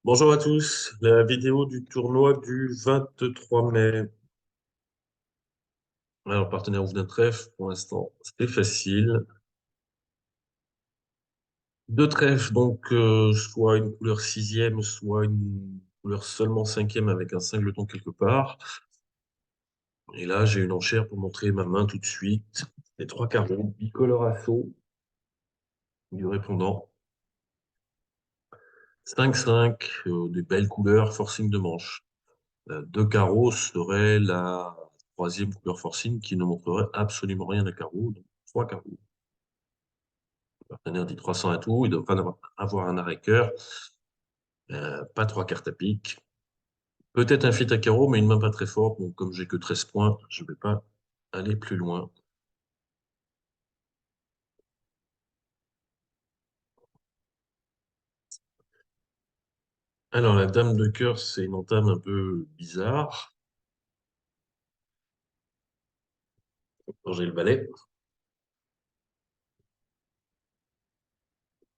Bonjour à tous, la vidéo du tournoi du 23 mai. Alors, partenaire ouvre d'un trèfle, pour l'instant, c'était facile. Deux trèfles, donc soit une couleur sixième, soit une couleur seulement cinquième avec un singleton quelque part. Et là, j'ai une enchère pour montrer ma main tout de suite. Les trois carreaux, bicolore assaut du répondant. 5-5, des belles couleurs, forcing de manche. Deux carreaux serait la troisième couleur forcing qui ne montrerait absolument rien à carreau. Donc, trois carreaux. Le partenaire dit 300 à tout, il ne doit pas avoir un arrêt-cœur. Pas trois cartes à pique. Peut-être un fit à carreau, mais une main pas très forte. Donc, comme j'ai que 13 points, je ne vais pas aller plus loin. Alors, la dame de cœur, c'est une entame un peu bizarre. Quand j'ai le valet,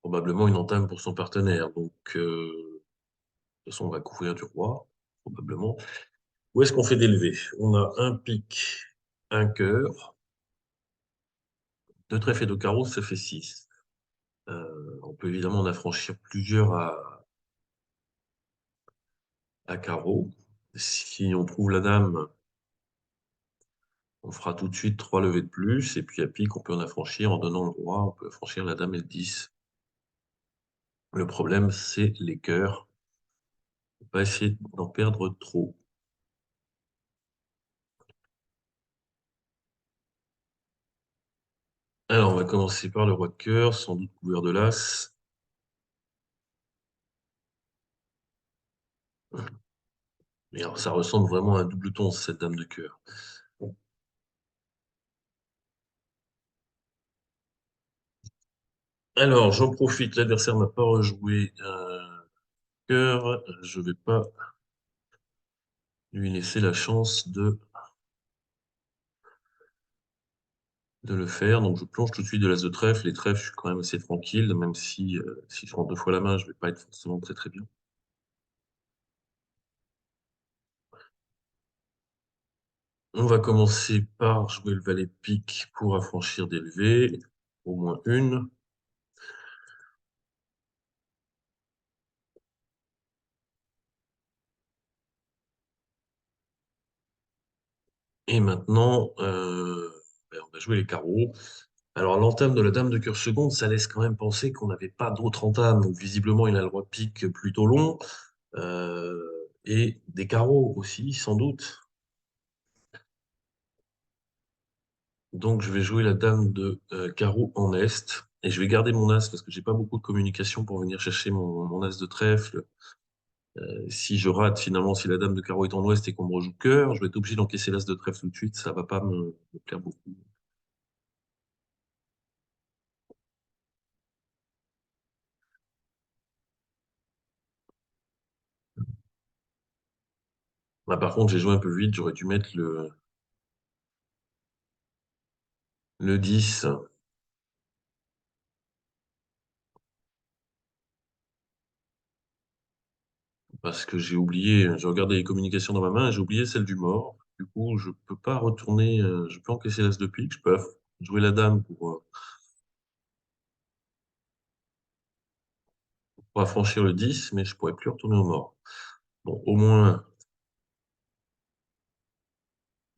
probablement une entame pour son partenaire. Donc, de toute façon, on va couvrir du roi, probablement. Où est-ce qu'on fait d'élever? On a un pic, un cœur, deux trèfles et deux carreaux, ça fait 6. On peut évidemment en affranchir plusieurs à carreau. Si on trouve la dame, on fera tout de suite trois levées de plus. Et puis à pique, on peut en affranchir en donnant le roi. On peut affranchir la dame et le 10. Le problème, c'est les cœurs. On va pas essayer d'en perdre trop. Alors, on va commencer par le roi de cœur, sans doute couvert de l'as. Mais alors, ça ressemble vraiment à un double ton, cette dame de cœur. Alors, j'en profite, l'adversaire n'a pas rejoué un cœur. Je ne vais pas lui laisser la chance de le faire. Donc, je plonge tout de suite de l'as de trèfle. Les trèfles, je suis quand même assez tranquille, même si je prends deux fois la main, je ne vais pas être forcément très très bien. On va commencer par jouer le valet de pique pour affranchir des levées, au moins une. Et maintenant, on va jouer les carreaux. Alors, l'entame de la dame de cœur seconde, ça laisse quand même penser qu'on n'avait pas d'autre entame. Donc, visiblement, il a le roi de pique plutôt long. euh, et des carreaux aussi, sans doute. Donc, je vais jouer la dame de carreau en est. Et je vais garder mon as parce que j'ai pas beaucoup de communication pour venir chercher mon as de trèfle. Si je rate finalement, si la dame de carreau est en ouest et qu'on me rejoue cœur, je vais être obligé d'encaisser l'as de trèfle tout de suite. Ça va pas me plaire beaucoup. Là, par contre, j'ai joué un peu vite. J'aurais dû mettre le 10 parce que j'ai oublié. J'ai regardé les communications dans ma main et j'ai oublié celle du mort. Du coup, je peux pas retourner. Je peux encaisser l'as de pique. Je peux jouer la dame pour affranchir le 10, mais je pourrais plus retourner au mort. Bon, au moins,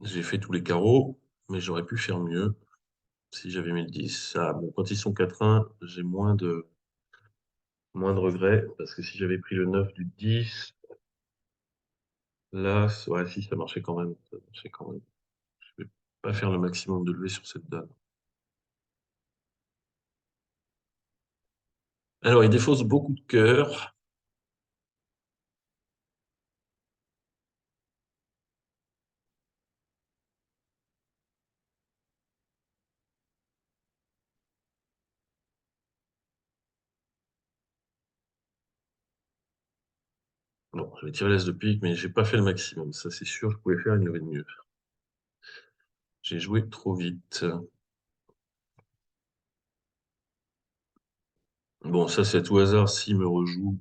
j'ai fait tous les carreaux, mais j'aurais pu faire mieux si j'avais mis le 10. Ah, bon, quand ils sont 4-1, j'ai moins de regrets, parce que si j'avais pris le 9 du 10, là, ouais, si, ça marchait quand même. Ça marchait quand même. Je vais pas faire le maximum de levée sur cette dame. Alors, il défausse beaucoup de cœur. Bon, je vais tirer l'as de pique, mais j'ai pas fait le maximum. Ça, c'est sûr, je pouvais faire une levée de mieux. J'ai joué trop vite. Bon, ça, c'est à tout hasard s'il me rejoue.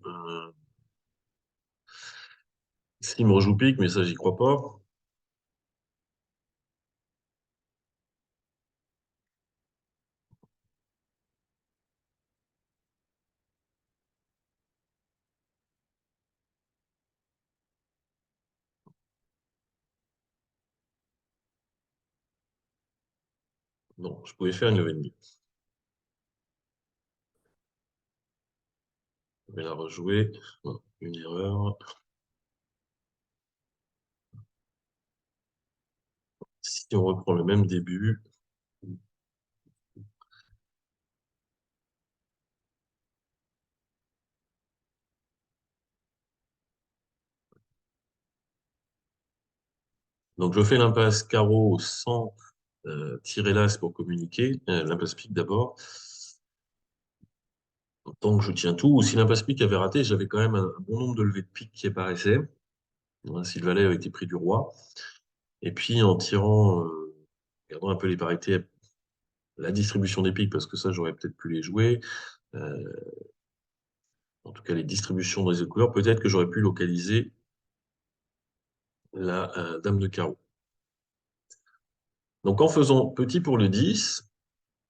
S'il me rejoue pique, mais ça, j'y crois pas. Non, je pouvais faire une levée de mieux. Je vais la rejouer. Non, une erreur. Si on reprend le même début, donc je fais l'impasse carreau sans tirer l'as pour communiquer. L'impasse pique d'abord. Tant que je tiens tout, ou si l'impasse pique avait raté, j'avais quand même un bon nombre de levées de pique qui apparaissaient. Hein, si le valet avait été pris du roi. Et puis en tirant, regardant un peu les parités, la distribution des piques, parce que ça, j'aurais peut-être pu les jouer. Euh, en tout cas, les distributions dans les autres couleurs, peut-être que j'aurais pu localiser la dame de carreau. Donc en faisant petit pour le 10,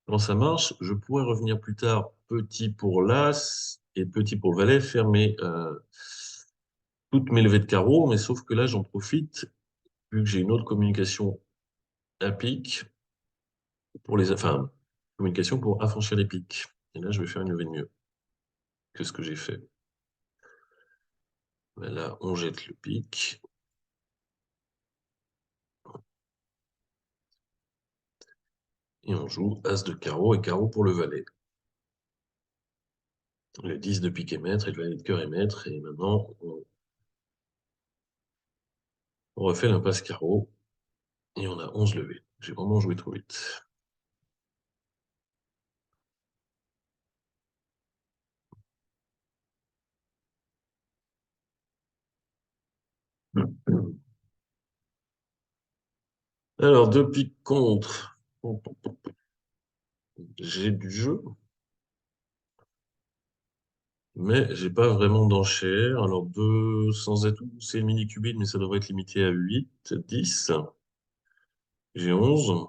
quand ça marche, je pourrais revenir plus tard petit pour l'as et petit pour le valet, faire toutes mes levées de carreau, mais sauf que là, j'en profite, vu que j'ai une autre communication à pique, enfin, communication pour affranchir les piques. Et là, je vais faire une levée de mieux que ce que j'ai fait. Ben là, on jette le pique. Et on joue as de carreau et carreau pour le valet. Le 10 de pique est maître et le valet de cœur est maître. Et maintenant, on refait l'impasse carreau. Et on a 11 levées. J'ai vraiment joué trop vite. Alors, deux piques contre. J'ai du jeu, mais j'ai pas vraiment d'enchère. Alors, deux sans atout, c'est le mini cubide, mais ça devrait être limité à 8, 10. J'ai 11.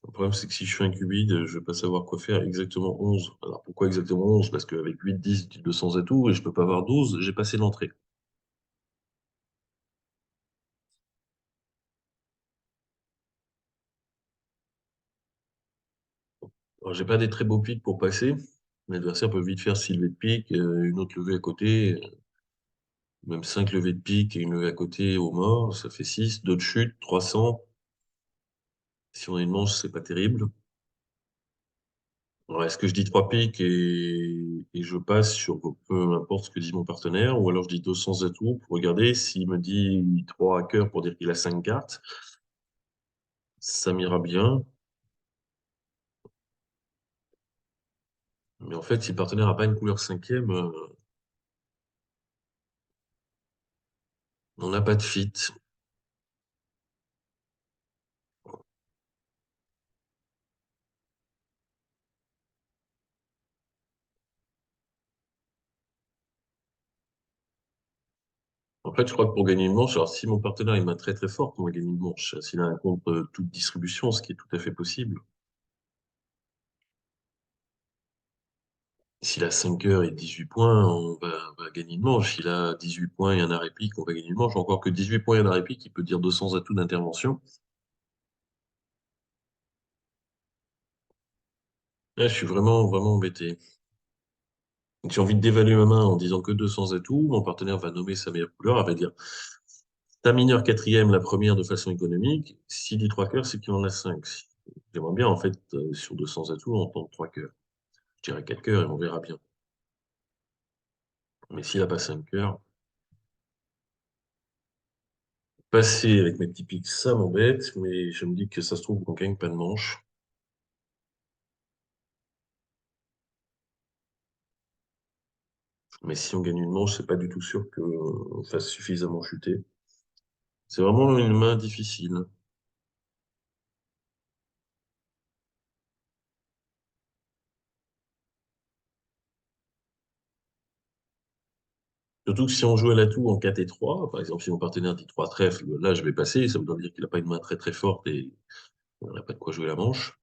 Le problème, c'est que si je fais un cubide, je vais pas savoir quoi faire exactement 11. Alors, pourquoi exactement 11? Parce qu'avec 8, 10, 200 atouts, et je peux pas avoir 12, j'ai passé l'entrée. Alors, j'ai pas des très beaux pics pour passer. L'adversaire peut vite faire 6 levées de pique, une autre levée à côté, même 5 levées de pique et une levée à côté au mort, ça fait 6, d'autres chutes, 300. Si on a une manche, c'est pas terrible. Alors, est-ce que je dis 3 piques et je passe sur peu importe ce que dit mon partenaire, ou alors je dis 200 atouts pour regarder s'il me dit 3 à cœur pour dire qu'il a 5 cartes, ça m'ira bien. Mais en fait, si le partenaire n'a pas une couleur cinquième, on n'a pas de fit. En fait, je crois que pour gagner une manche, alors si mon partenaire il m'a très très fort, on va gagner une manche. S'il a un compte toute distribution, ce qui est tout à fait possible. S'il a 5 heures et 18 points, on va gagner une manche. S'il a 18 points et un arrêt pique, on va gagner une manche. Encore que 18 points et un arrêt pique, il peut dire 200 atouts d'intervention. Là, je suis vraiment, vraiment embêté. Donc, j'ai envie de dévaluer ma main en disant que 200 atouts. Mon partenaire va nommer sa meilleure couleur. Elle va dire ta mineure quatrième, la première de façon économique. S'il dit 3 cœurs, c'est qu'il en a 5. J'aimerais bien, en fait, sur 200 atouts, entendre 3 cœurs. Je dirais 4 cœurs et on verra bien. Mais s'il a pas 5 cœurs, passer avec mes petits pics, ça m'embête. Mais je me dis que ça se trouve qu'on gagne pas de manche. Mais si on gagne une manche, c'est pas du tout sûr qu'on fasse suffisamment chuter. C'est vraiment une main difficile. Surtout que si on joue à l'atout en 4 et 3, par exemple, si mon partenaire dit 3 trèfles, là, je vais passer, ça veut dire qu'il n'a pas une main très très forte et on n'a pas de quoi jouer la manche.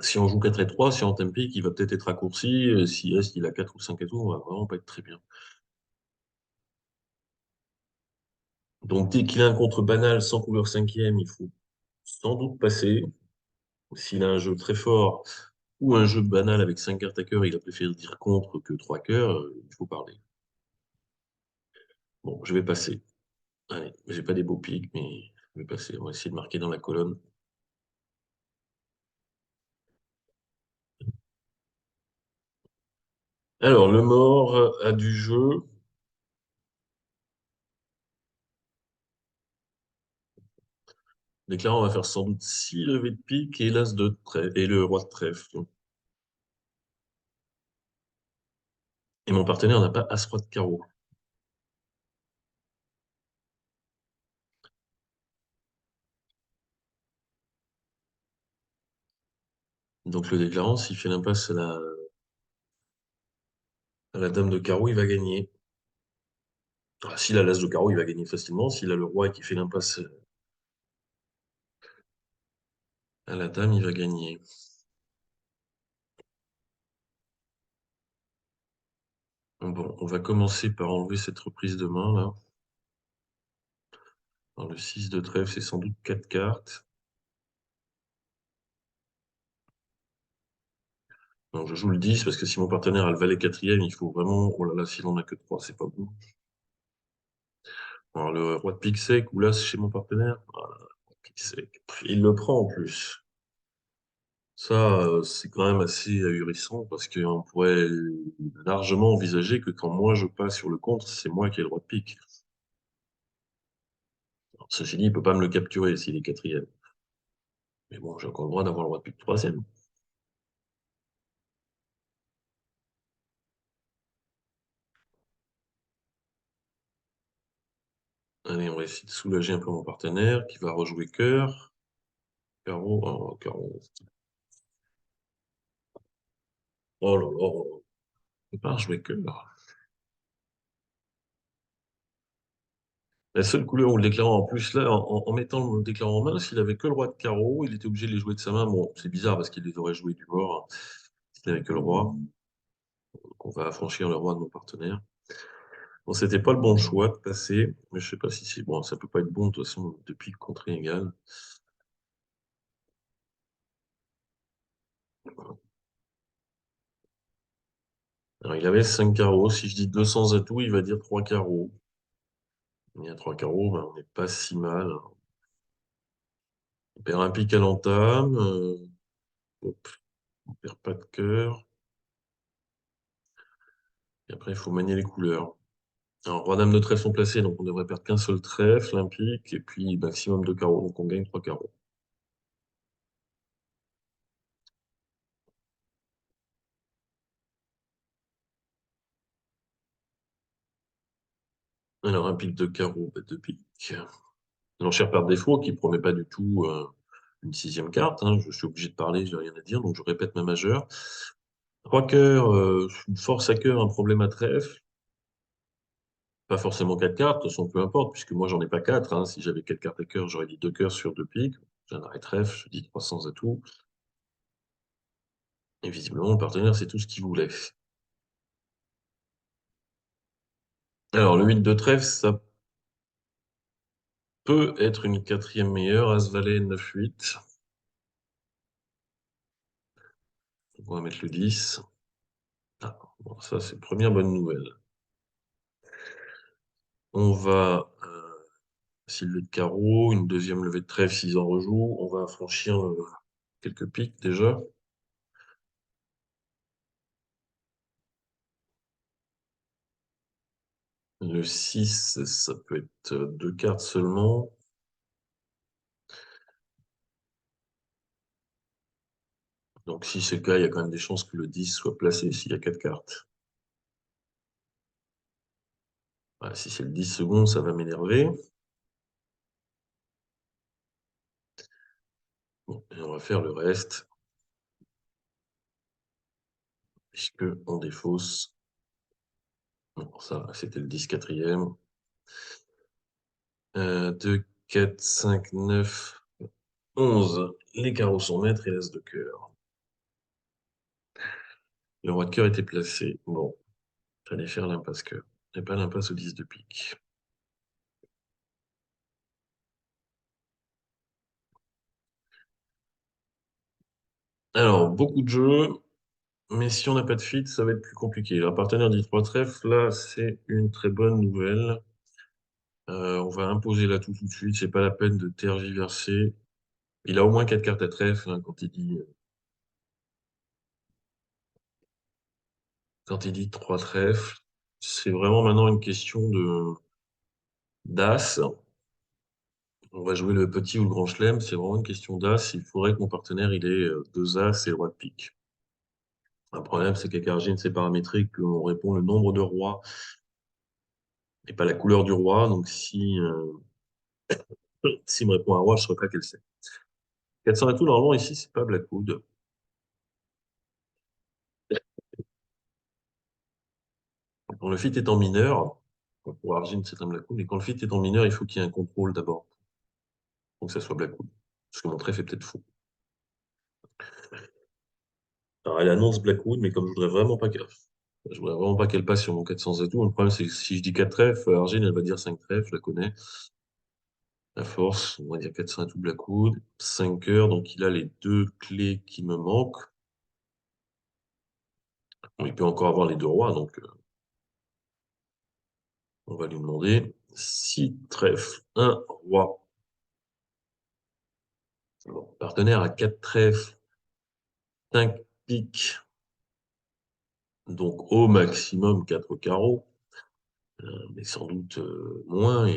Si on joue 4 et 3, si on temp pique, il va peut-être être raccourci. Si reste, il a 4 ou 5 atouts, on va vraiment pas être très bien. Donc, dès qu'il a un contre banal sans couleur cinquième, il faut sans doute passer. S'il a un jeu très fort ou un jeu banal avec 5 cartes à cœur, il a préféré dire contre que 3 cœurs, il faut parler. Bon, je vais passer. Allez, j'ai pas des beaux pics, mais je vais passer. On va essayer de marquer dans la colonne. Alors, le mort a du jeu. Déclarant, on va faire sans doute 6 levées de pique et l'as de trèfle et le roi de trèfle. Et mon partenaire n'a pas as-roi de carreau. Donc le déclarant, s'il fait l'impasse à la dame de carreau, il va gagner. Ah, s'il a l'as de carreau, il va gagner facilement. S'il a le roi et qu'il fait l'impasse à la dame, il va gagner. Bon, on va commencer par enlever cette reprise de main, là. Alors, le 6 de trèfle, c'est sans doute 4 cartes. Non, je joue le 10 parce que si mon partenaire a le valet quatrième, il faut vraiment... Oh là là, s'il n'en a que 3, c'est pas bon. Alors, le roi de pique sec ou l'as chez mon partenaire, voilà, pique sec. Il le prend en plus. Ça, c'est quand même assez ahurissant parce qu'on pourrait largement envisager que quand moi je passe sur le contre, c'est moi qui ai le droit de pique. Alors, ceci dit, il ne peut pas me le capturer s'il est quatrième. Mais bon, j'ai encore le droit d'avoir le droit de pique troisième. Allez, on va essayer de soulager un peu mon partenaire qui va rejouer cœur. Carreau, oh, carreau. Oh là là, il peut pas rejouer cœur. La seule couleur où le déclarant, en plus, là, en mettant le déclarant en main, s'il avait que le roi de carreau, il était obligé de les jouer de sa main. Bon, c'est bizarre parce qu'il les aurait joués du bord, hein, s'il n'avait que le roi. Donc, on va affranchir le roi de mon partenaire. Bon, c'était pas le bon choix de passer, mais je sais pas si c'est bon. Ça peut pas être bon, de toute façon, depuis le contre égal. Alors, il avait 5 carreaux. Si je dis 200 atouts, il va dire 3 carreaux. Il y a 3 carreaux, ben, on n'est pas si mal. On perd un pic à l'entame. Hop, on perd pas de cœur. Et après, il faut manier les couleurs. Alors, roi, dame de trèfle sont placés, donc on devrait perdre qu'un seul trèfle, un pic, et puis maximum de carreaux, donc on gagne 3 carreaux. Alors, un pic de carreaux, bah, deux piques. L'enchère par défaut, qui promet pas du tout une sixième carte, hein. Je suis obligé de parler, j'ai rien à dire, donc je répète ma majeure. Trois cœurs, une force à cœur, un problème à trèfle. Pas forcément quatre cartes, de toute façon, peu importe, puisque moi, j'en ai pas quatre, hein. Si j'avais quatre cartes à cœur, j'aurais dit deux cœurs sur deux piques. J'ai un arrêt trèfle, je dis 300 atouts. Et visiblement, mon partenaire, c'est tout ce qu'il voulait. Alors, le 8 de trèfle, ça peut être une quatrième meilleure. As-Valet 9-8. On va mettre le 10. Ah, bon, ça, c'est première bonne nouvelle. On va, s'il le de carreau, une deuxième levée de trèfle s'ils en rejouent. On va franchir quelques piques déjà. Le 6, ça peut être deux cartes seulement. Donc si c'est le cas, il y a quand même des chances que le 10 soit placé s'il y a quatre cartes. Voilà, si c'est le 10 secondes, ça va m'énerver. Bon, et on va faire le reste, puisque on défausse. Bon, ça, c'était le 10 quatrième. 2, 4, 5, 9, 11. Les carreaux sont maîtres et l'as de cœur. Le roi de cœur était placé. Bon, j'allais faire l'impasse cœur. Et pas l'impasse au 10 de pique. Alors, beaucoup de jeux, mais si on n'a pas de fit, ça va être plus compliqué. Un partenaire dit 3 trèfles, là, c'est une très bonne nouvelle. On va imposer l'atout tout de suite, c'est pas la peine de tergiverser. Il a au moins 4 cartes à trèfle hein, quand il dit 3 trèfles. C'est vraiment maintenant une question de d'as. On va jouer le petit ou le grand chelem, c'est vraiment une question d'as. Il faudrait que mon partenaire il ait deux as et le roi de pique. Un problème, c'est qu'avec Argine, c'est paramétrique, on répond le nombre de rois et pas la couleur du roi. Donc s'il me répond un roi, je ne saurais pas quel c'est. 400 et tout, normalement, ici, c'est pas Blackwood. Quand le fit est en mineur, pour Argine, c'est un Blackwood, mais quand le fit est en mineur, il faut qu'il y ait un contrôle d'abord. Donc que ça soit Blackwood. Parce que mon trèfle est peut-être faux. Alors, elle annonce Blackwood, mais comme je voudrais vraiment pas qu'elle passe sur mon 400 et tout. Le problème, c'est que si je dis 4 trèfles, Argine, elle va dire 5 trèfles, je la connais. La force, on va dire 400 et tout Blackwood. 5 cœurs, donc il a les deux clés qui me manquent. Bon, il peut encore avoir les deux rois, donc on va lui demander 6 trèfles, un roi. Bon, partenaire à 4 trèfles, 5 piques, donc au maximum 4 carreaux, mais sans doute moins,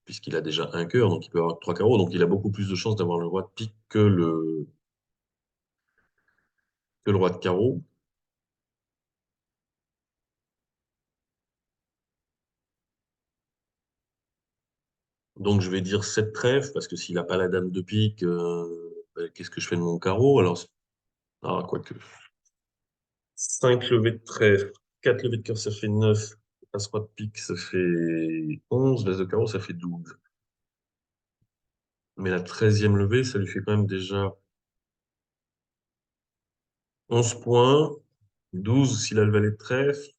puisqu'il a déjà un cœur, donc il peut avoir 3 carreaux, donc il a beaucoup plus de chances d'avoir le roi de pique que le roi de carreau. Donc je vais dire 7 trèfles, parce que s'il n'a pas la dame de pique, ben, qu'est-ce que je fais de mon carreau? Alors, quoique. 5 levées de trèfle, 4 levées de cœur, ça fait 9. As-roi de pique, ça fait 11. L'as de carreau, ça fait 12. Mais la 13e levée, ça lui fait quand même déjà 11 points. 12 s'il a le valet de trèfle.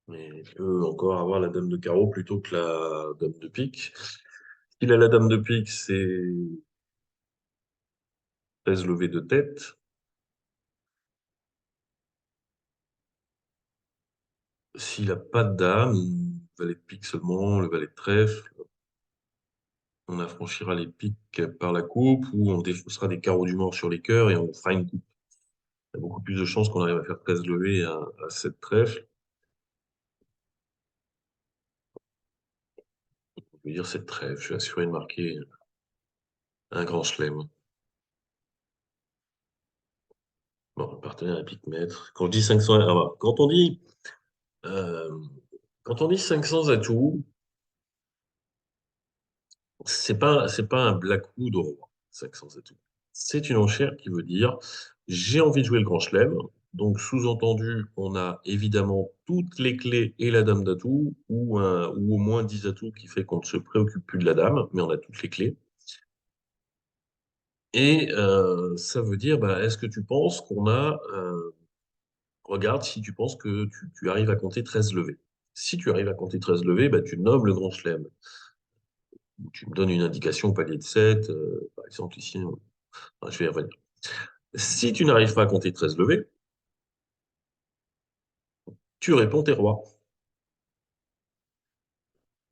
Mais il peut encore avoir la dame de carreau plutôt que la dame de pique. S'il a la dame de pique, c'est 13 levées de tête. S'il n'a pas de dame, valet de pique seulement, le valet de trèfle, on affranchira les piques par la coupe ou on défaussera des carreaux du mort sur les cœurs et on fera une coupe. Il y a beaucoup plus de chances qu'on arrive à faire 13 levées à 7 trèfles. Je vais dire 7 trèfles, je suis assuré de marquer un grand chelem. Bon, partenaire à pique maître. Quand je dis 500, euh, quand on dit 500 atouts, c'est pas un Blackwood au roi, 500 atouts. C'est une enchère qui veut dire j'ai envie de jouer le grand chelem. Donc, sous-entendu, on a évidemment toutes les clés et la dame d'atout, ou au moins 10 atouts qui fait qu'on ne se préoccupe plus de la dame, mais on a toutes les clés. Et ça veut dire, bah, est-ce que tu penses qu'on a... regarde si tu penses que tu arrives à compter 13 levées. Si tu arrives à compter 13 levées, bah, tu nommes le grand chelem. Tu me donnes une indication au palier de 7, par exemple ici, je vais y revenir. Si tu n'arrives pas à compter 13 levées, tu réponds tes rois.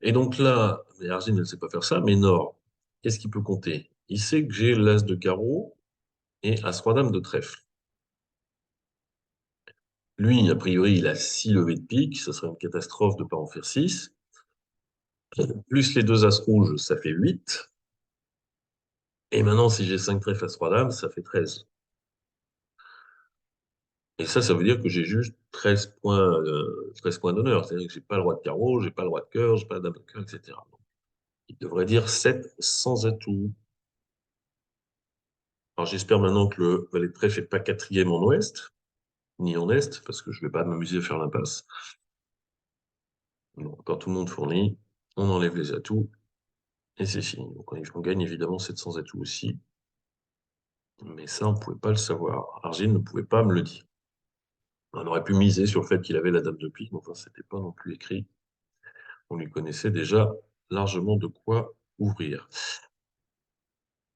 Et donc là, mais Argine ne sait pas faire ça, mais Nord, qu'est-ce qu'il peut compter? Il sait que j'ai l'as de carreau et as-roi dame de trèfle. Lui, a priori, il a 6 levées de pique, ça serait une catastrophe de ne pas en faire 6. Plus les deux as rouges, ça fait 8. Et maintenant, si j'ai 5 trèfles as-roi dame, ça fait 13. Et ça veut dire que j'ai juste 13 points d'honneur. C'est-à-dire que j'ai pas le roi de carreau, j'ai pas le roi de cœur, j'ai pas la dame de cœur, etc. Donc, il devrait dire 7 sans atout. Alors j'espère maintenant que le valet de trèfle n'est pas quatrième en ouest, ni en est, parce que je ne vais pas m'amuser à faire l'impasse. Donc, quand tout le monde fournit, on enlève les atouts et c'est fini. Donc, on gagne évidemment 700 atouts aussi. Mais ça, on ne pouvait pas le savoir. Argile ne pouvait pas me le dire. On aurait pu miser sur le fait qu'il avait la dame de pique, mais enfin, c'était pas non plus écrit. On lui connaissait déjà largement de quoi ouvrir.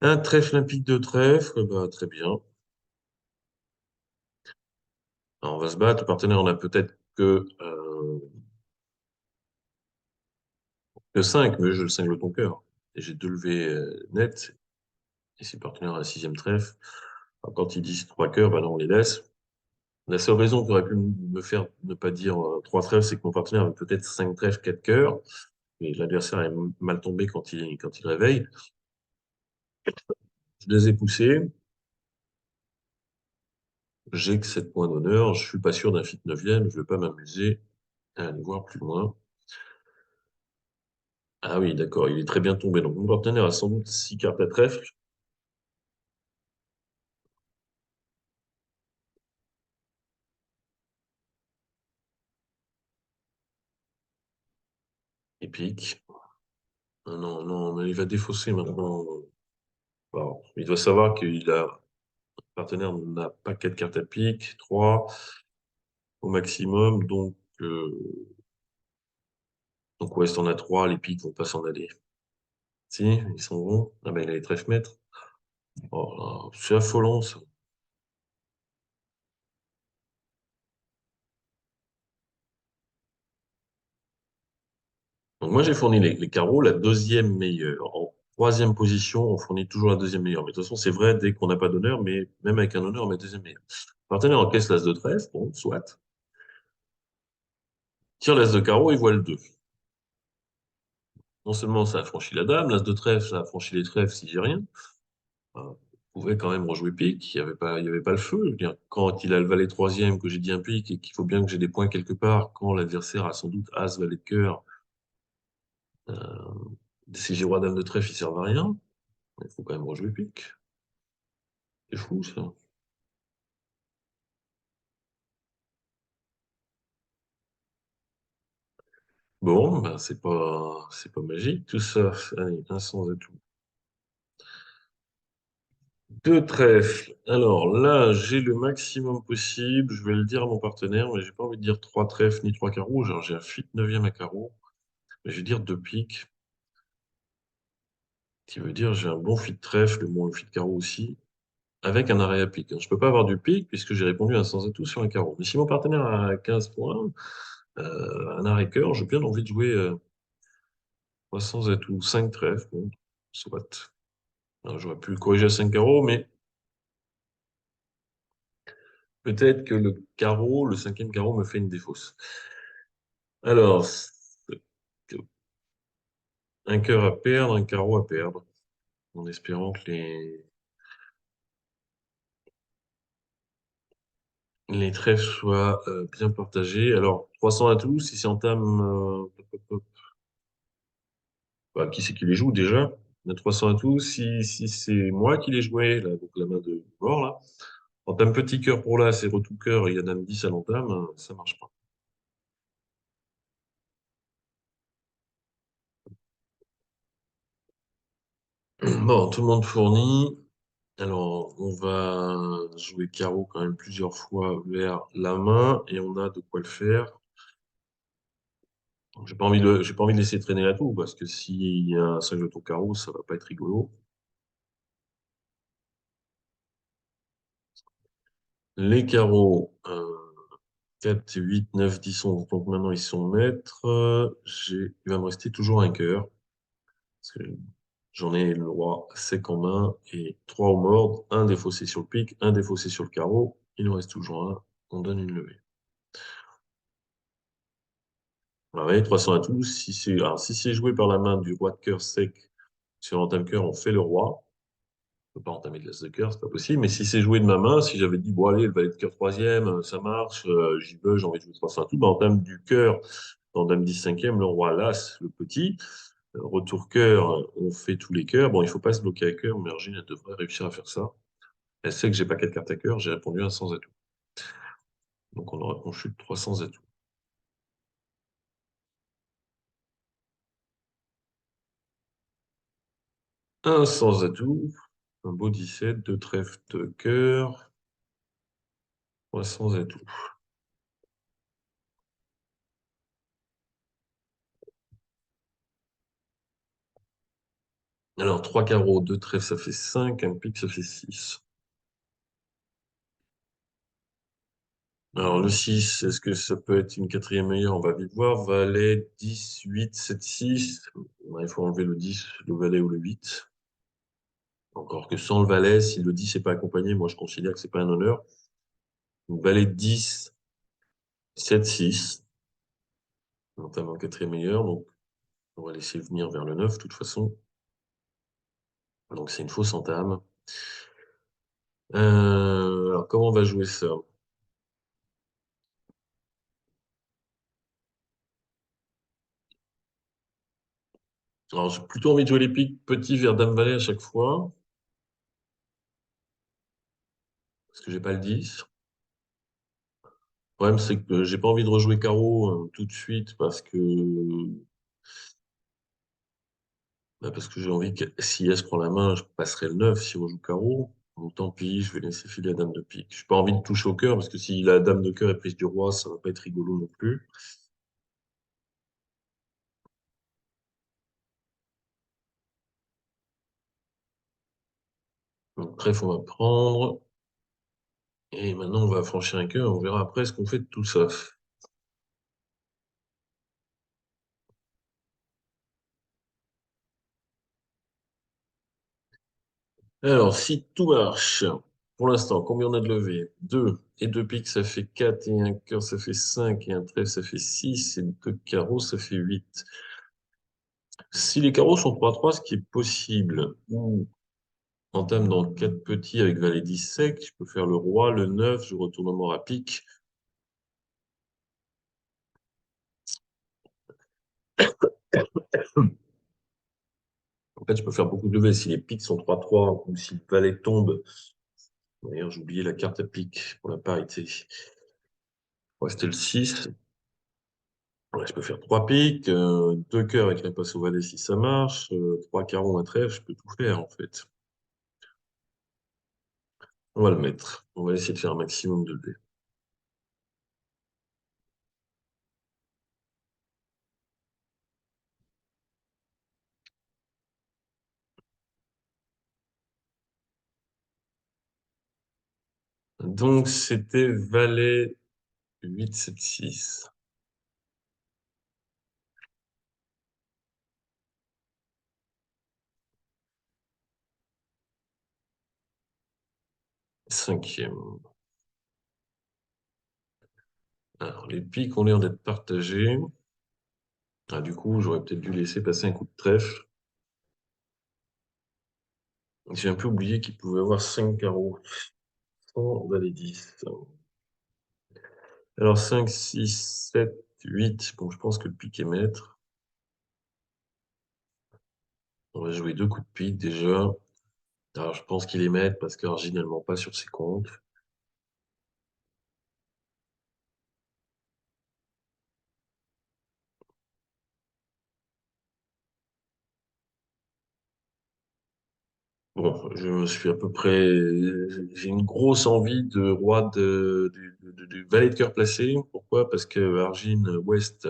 Un trèfle, un pique de trèfle, bah, très bien. Alors, on va se battre. Le partenaire en a peut-être que 5, mais je le cingle ton cœur. Et j'ai deux levées nettes. Et si le partenaire a un sixième trèfle, alors, quand ils disent trois cœurs, bah non, on les laisse. La seule raison qui aurait pu me faire ne pas dire trois trèfles, c'est que mon partenaire avait peut-être cinq trèfles, quatre cœurs. Et l'adversaire est mal tombé quand il réveille. Je les ai poussés. J'ai que 7 points d'honneur. Je suis pas sûr d'un fit neuvième. Je vais pas m'amuser à aller voir plus loin. Ah oui, d'accord, il est très bien tombé. Donc, mon partenaire a sans doute 6 cartes à trèfle. Épique. Ah non, non, mais il va défausser maintenant. Alors, il doit savoir qu'il a, le partenaire n'a pas 4 cartes à pique, 3 au maximum. Donc ouais, si on a 3, les piques vont pas s'en aller. Si, ils s'en vont. Ah ben, il a les trèfles maîtres. Oh là, c'est affolant, ça. Donc moi, j'ai fourni les carreaux, la deuxième meilleure. En troisième position, on fournit toujours la deuxième meilleure. Mais de toute façon, c'est vrai dès qu'on n'a pas d'honneur, mais même avec un honneur, on met deuxième meilleure. Le partenaire encaisse l'as de trèfle, bon, soit. Tire l'as de carreau et voit le 2. Non seulement ça a franchi la dame, l'as de trèfle, ça a franchi les trèfles si j'ai rien. On pouvait quand même rejouer pique, il y avait pas le feu. Je veux dire, quand il a le valet troisième, que j'ai dit un pique, et qu'il faut bien que j'ai des points quelque part, quand l'adversaire a sans doute as, valet de cœur, euh, si j'ai roi, dame de trèfle, il ne sert à rien. Il faut quand même rejouer pique. C'est fou, ça. Bon, ben, c'est pas magique, tout ça. Allez, un sans atout. Deux trèfles. Alors là, j'ai le maximum possible. Je vais le dire à mon partenaire, mais j'ai pas envie de dire trois trèfles ni trois carreaux. Genre, j'ai un fit neuvième à carreau. Mais je vais dire deux piques, qui veut dire j'ai un bon fit trèfle, bon fit carreau aussi, avec un arrêt à pique. Je peux pas avoir du pique puisque j'ai répondu à un sans atout sur un carreau. Mais si mon partenaire a 15 points, un arrêt cœur, j'ai bien envie de jouer trois sans atout, 5 trèfles. Bon, soit. Alors, j'aurais pu le corriger à 5 carreaux, mais peut-être que le carreau, le cinquième carreau, me fait une défausse. Alors, un cœur à perdre, un carreau à perdre, en espérant que les trèfles soient bien partagés. Alors, 300 à tous, si c'est entame, bah, qui c'est qui les joue déjà? On a 300 à tous. Si c'est moi qui les jouais, là, donc la main de mort, là, entame petit cœur pour là, c'est retour cœur, il y a dame 10 à l'entame, ça marche pas. Bon, tout le monde fournit. Alors, on va jouer carreau quand même plusieurs fois vers la main et on a de quoi le faire. J'ai pas envie de laisser traîner la tour parce que s'il y a un 5 de carreau, ça va pas être rigolo. Les carreaux, 4, 8, 9, 10, 11. Donc maintenant, ils sont maîtres. Il va me rester toujours un cœur. Parce que j'en ai le roi sec en main et 3 au mord. Un défaussé sur le pic, un défaussé sur le carreau. Il en reste toujours un. On donne une levée. Alors, voyez, 300 à tous. Si c'est joué par la main du roi de cœur sec sur l'entame cœur, on fait le roi. Je peux pas entamer de l'as de cœur, c'est pas possible. Mais si c'est joué de ma main, si j'avais dit, bon, allez, le valet de cœur troisième, ça marche, j'y veux, j'ai envie de jouer 300 à tout, bah, entame du cœur dans dame 10 cinquième, le roi l'as, le petit. Retour cœur, on fait tous les cœurs. Bon, il faut pas se bloquer à cœur, mais Virginie, elle devrait réussir à faire ça. Elle sait que j'ai pas quatre cartes à cœur, j'ai répondu un sans atout. Donc on chute 300 atouts. Un sans atout. Un beau 17, deux trèfles de cœur. Trois sans atout. Alors, trois carreaux, deux trèfles, ça fait 5. Un pique, ça fait 6. Alors, le 6, est-ce que ça peut être une quatrième meilleure? On va vite voir. Valet, 10, 8, 7, 6. Ouais, il faut enlever le 10, le valet ou le 8. Encore que sans le valet, si le 10 n'est pas accompagné, moi je considère que c'est pas un honneur. Donc, valet 10, 7, 6. Notamment quatrième meilleur. Donc, on va laisser venir vers le 9, de toute façon. Donc, c'est une fausse entame. Alors, comment on va jouer ça? Alors, j'ai plutôt envie de jouer les piques petit vers dame-valet à chaque fois, parce que j'ai pas le 10. Le problème, c'est que j'ai pas envie de rejouer carreau tout de suite, parce que j'ai envie que si S prend la main, je passerai le 9 si on joue carreau. Donc, tant pis, je vais laisser filer la dame de pique. Je n'ai pas envie de toucher au cœur, parce que si la dame de cœur est prise du roi, ça va pas être rigolo non plus. Donc, bref, on va prendre. Et maintenant, on va franchir un cœur. On verra après ce qu'on fait de tout ça. Alors, si tout marche, pour l'instant, combien on a de levées? 2 et 2 piques, ça fait 4 et un cœur, ça fait 5 et un trèfle, ça fait 6 et 2 carreaux, ça fait 8. Si les carreaux sont 3-3, ce qui est possible, ou entame dans 4 petits avec valet 10 sec, je peux faire le roi, le 9, je retourne au mort à pique. En fait, je peux faire beaucoup de levées si les piques sont 3-3 ou si le valet tombe. D'ailleurs, j'ai oublié la carte à pique pour la parité. On va rester le 6. Ouais, je peux faire 3 piques, 2 cœurs avec la passe au valet si ça marche, 3 carreaux, un trèfle, je peux tout faire en fait. On va le mettre. On va essayer de faire un maximum de dés. Donc c'était valet 8, 7, 6. Cinquième. Alors les piques ont l'air d'être partagées. Ah, du coup, j'aurais peut-être dû laisser passer un coup de trèfle. J'ai un peu oublié qu'il pouvait avoir 5 carreaux. Sans valet 10. Alors 5, 6, 7, 8. Bon, je pense que le pique est maître. On va jouer 2 coups de pique déjà. Alors, je pense qu'il est maître parce qu'originellement pas sur ses comptes. Bon, je me suis à peu près. J'ai une grosse envie de roi du valet de cœur placé. Pourquoi? Parce que Argine West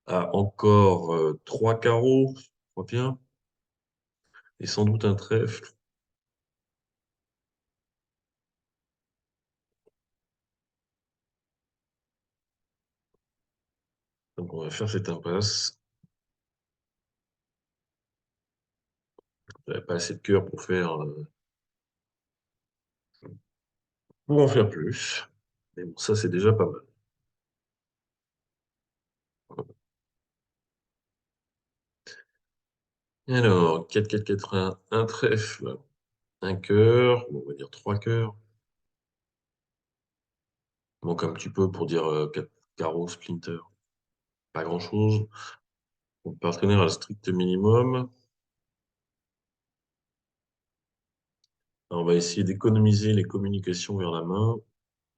a encore 3 carreaux, je crois bien, et sans doute un trèfle. Donc, on va faire cette impasse. J'avais pas assez de cœur pour en faire plus. Mais bon, ça, c'est déjà pas mal. Alors, 4, 4, 4, un trèfle, un cœur, bon, on va dire 3 cœurs. Donc un petit peu pour dire 4 carreaux splinter. Pas grand-chose. Mon partenaire a le strict minimum. Alors, on va essayer d'économiser les communications vers la main.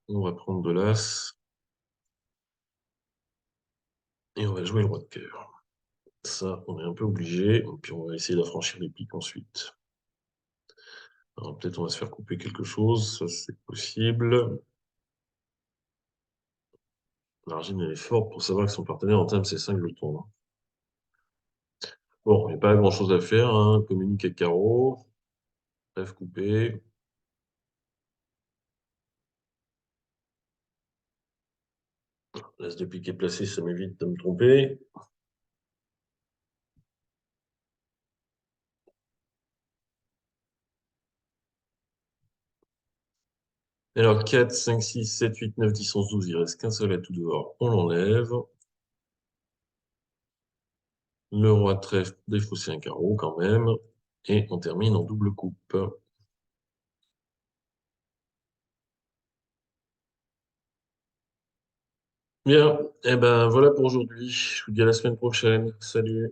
On va prendre de l'as et on va jouer le roi de cœur. Ça, on est un peu obligé. Et puis, on va essayer d'affranchir les pics ensuite. Alors, peut-être on va se faire couper quelque chose. Ça, c'est possible. L'argile, elle est forte pour savoir que son partenaire entame ses 5 jetons, hein. Bon, il n'y a pas grand-chose à faire, hein. Communique avec carreau. F coupé. L'as de pique est placé, ça m'évite de me tromper. Alors, 4, 5, 6, 7, 8, 9, 10, 11, 12. Il reste qu'un seul atout dehors. On l'enlève. Le roi de trèfle défaussé un carreau quand même. Et on termine en double coupe. Bien, et ben voilà pour aujourd'hui. Je vous dis à la semaine prochaine. Salut.